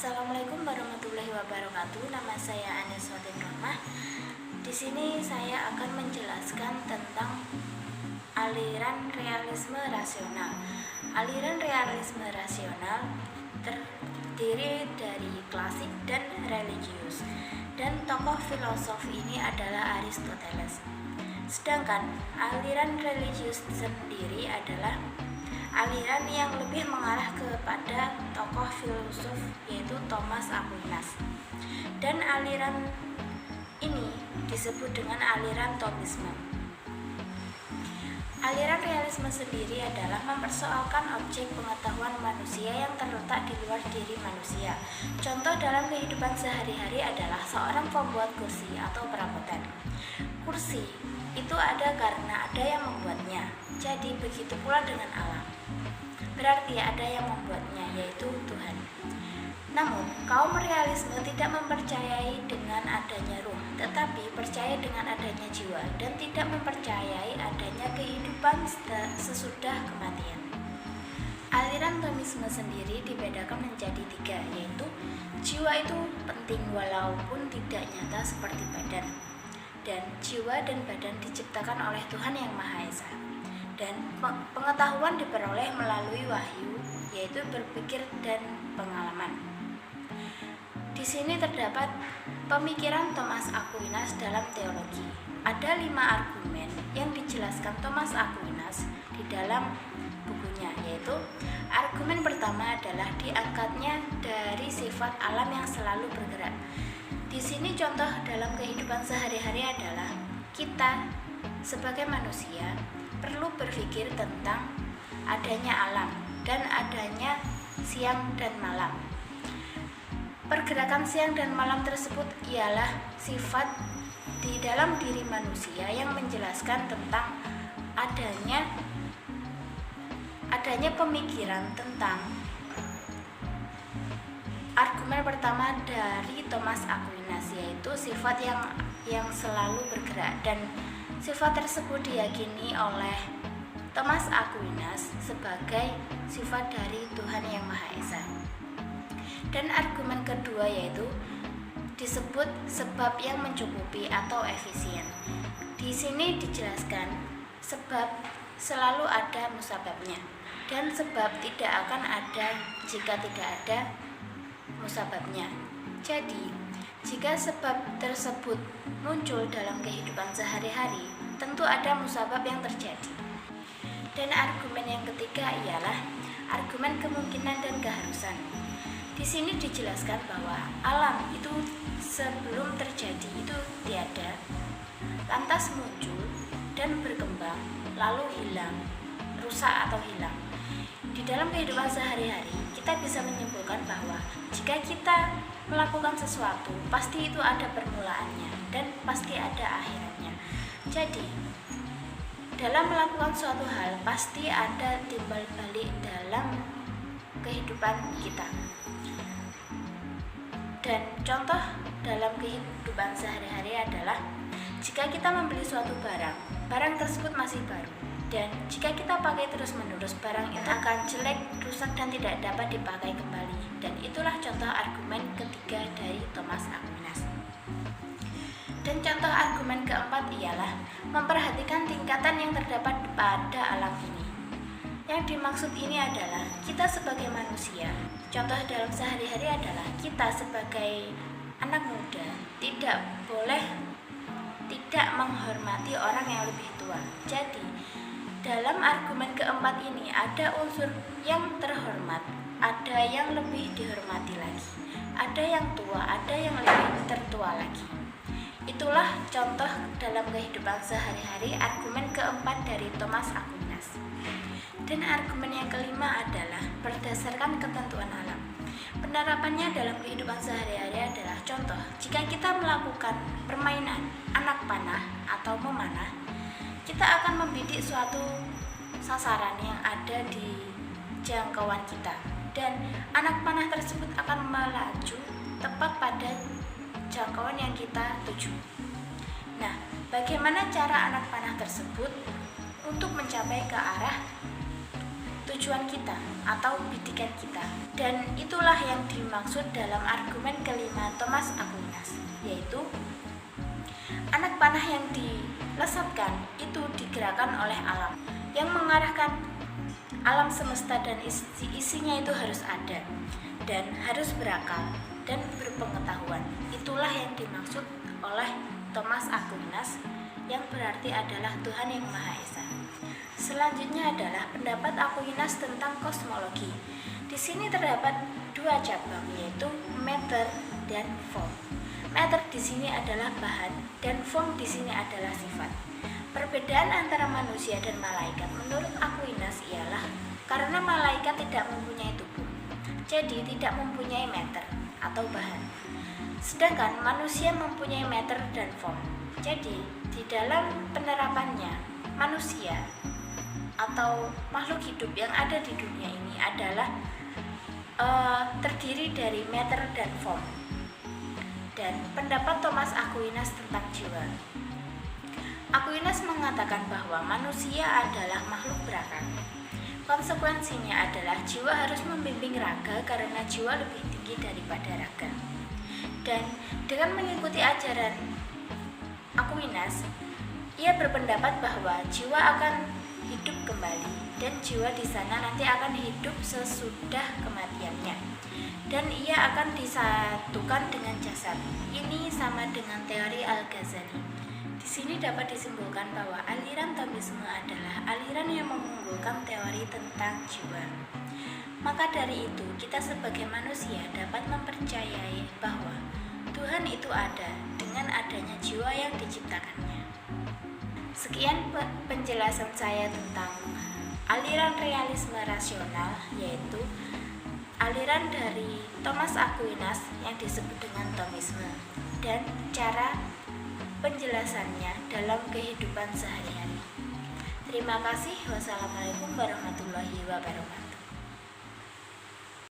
Assalamualaikum warahmatullahi wabarakatuh. Nama saya Anis Fatin Rahmah. Di sini saya akan menjelaskan tentang aliran realisme rasional. Aliran realisme rasional terdiri dari klasik dan religius, dan tokoh filosof ini adalah Aristoteles. Sedangkan aliran religius sendiri adalah aliran yang lebih mengarah kepada tokoh filosof yaitu Thomas Aquinas. Dan aliran ini disebut dengan aliran Thomisme. Aliran realisme sendiri adalah mempersoalkan objek pengetahuan manusia yang terletak di luar diri manusia. Contoh dalam kehidupan sehari-hari adalah seorang pembuat kursi atau perabotan. Kursi itu ada karena ada yang membuatnya. Jadi begitu pula dengan alam. Berarti ada yang membuatnya, yaitu Tuhan. Namun, kaum realisme tidak mempercayai dengan adanya ruh, tetapi percaya dengan adanya jiwa dan tidak mempercayai adanya kehidupan sesudah kematian. Aliran Thomisme sendiri dibedakan menjadi tiga, yaitu jiwa itu penting walaupun tidak nyata seperti badan, dan jiwa dan badan diciptakan oleh Tuhan yang Maha Esa. Dan pengetahuan diperoleh melalui wahyu, yaitu berpikir dan pengalaman. Di sini terdapat pemikiran Thomas Aquinas dalam teologi. Ada 5 argumen yang dijelaskan Thomas Aquinas di dalam bukunya, yaitu argumen pertama adalah diangkatnya dari sifat alam yang selalu bergerak. Di sini contoh dalam kehidupan sehari-hari adalah kita sebagai manusia perlu berpikir tentang adanya alam dan adanya siang dan malam. Pergerakan siang dan malam tersebut ialah sifat di dalam diri manusia yang menjelaskan tentang adanya pemikiran tentang argumen pertama dari Thomas Aquinas, yaitu sifat yang selalu bergerak, dan sifat tersebut diyakini oleh Thomas Aquinas sebagai sifat dari Tuhan yang Maha Esa. Dan argumen kedua yaitu disebut sebab yang mencukupi atau efisien. Di sini dijelaskan sebab selalu ada musababnya, dan sebab tidak akan ada jika tidak ada musababnya. Jadi, jika sebab tersebut muncul dalam kehidupan sehari-hari, tentu ada musabab yang terjadi. Dan argumen yang ketiga ialah argumen kemungkinan dan keharusan. Di sini dijelaskan bahwa alam itu sebelum terjadi itu tiada, lantas muncul dan berkembang, lalu hilang, rusak atau hilang. Di dalam kehidupan sehari-hari, kita bisa menyimpulkan bahwa jika kita melakukan sesuatu, pasti itu ada permulaannya dan pasti ada akhiratnya. Jadi, dalam melakukan suatu hal, pasti ada timbal balik dalam kehidupan kita. Dan contoh dalam kehidupan sehari-hari adalah jika kita membeli suatu barang tersebut masih baru. Dan jika kita pakai terus-menerus, barang itu akan jelek, rusak, dan tidak dapat dipakai kembali. Dan itulah contoh argumen ketiga dari Thomas Aquinas. Dan contoh argumen keempat ialah memperhatikan tingkatan yang terdapat pada alam ini. Yang dimaksud ini adalah kita sebagai manusia. Contoh dalam sehari-hari adalah kita sebagai anak muda tidak boleh tidak menghormati orang yang lebih tua. Jadi, dalam argumen keempat ini ada unsur yang terhormat, ada yang lebih dihormati lagi, ada yang tua, ada yang lebih tertua lagi. Itulah contoh dalam kehidupan sehari-hari argumen keempat dari Thomas Aquinas. Dan argumen yang kelima adalah berdasarkan ketentuan alam. Penerapannya dalam kehidupan sehari-hari adalah contoh, jika kita melakukan permainan anak panah atau memanah, kita akan membidik suatu sasaran yang ada di jangkauan kita, dan anak panah tersebut akan melaju tepat pada jangkauan yang kita tuju. Nah, bagaimana cara anak panah tersebut untuk mencapai ke arah tujuan kita atau bidikan kita. Dan itulah yang dimaksud dalam argumen kelima Thomas Aquinas, yaitu anak panah yang dilesatkan itu digerakkan oleh alam, yang mengarahkan alam semesta dan isinya itu harus ada dan harus berakal dan berpengetahuan. Itulah yang dimaksud oleh Thomas Aquinas, yang berarti adalah Tuhan yang Maha Esa. Selanjutnya adalah pendapat Aquinas tentang kosmologi. Di sini terdapat dua cabang, yaitu matter dan form. Matter di sini adalah bahan dan form di sini adalah sifat. Perbedaan antara manusia dan malaikat menurut Aquinas ialah karena malaikat tidak mempunyai tubuh, jadi tidak mempunyai matter atau bahan. Sedangkan manusia mempunyai matter dan form. Jadi di dalam penerapannya, manusia atau makhluk hidup yang ada di dunia ini adalah terdiri dari matter dan form. Dan pendapat Thomas Aquinas tentang jiwa. Aquinas mengatakan bahwa manusia adalah makhluk berakal. Konsekuensinya adalah jiwa harus membimbing raga karena jiwa lebih tinggi daripada raga. Dan dengan mengikuti ajaran Aquinas, ia berpendapat bahwa jiwa akan hidup kembali dan jiwa di sana nanti akan hidup sesudah kematiannya, dan ia akan disatukan dengan jasad. Ini sama dengan teori Al-Ghazali. Di sini dapat disimpulkan bahwa aliran Thomisme adalah aliran yang mengunggulkan teori tentang jiwa. Maka dari itu, kita sebagai manusia dapat mempercayai bahwa Tuhan itu ada dengan adanya jiwa yang diciptakannya. Sekian penjelasan saya tentang aliran realisme rasional, yaitu aliran dari Thomas Aquinas yang disebut dengan Thomisme, dan cara penjelasannya dalam kehidupan sehari-hari. Terima kasih. Wassalamualaikum warahmatullahi wabarakatuh.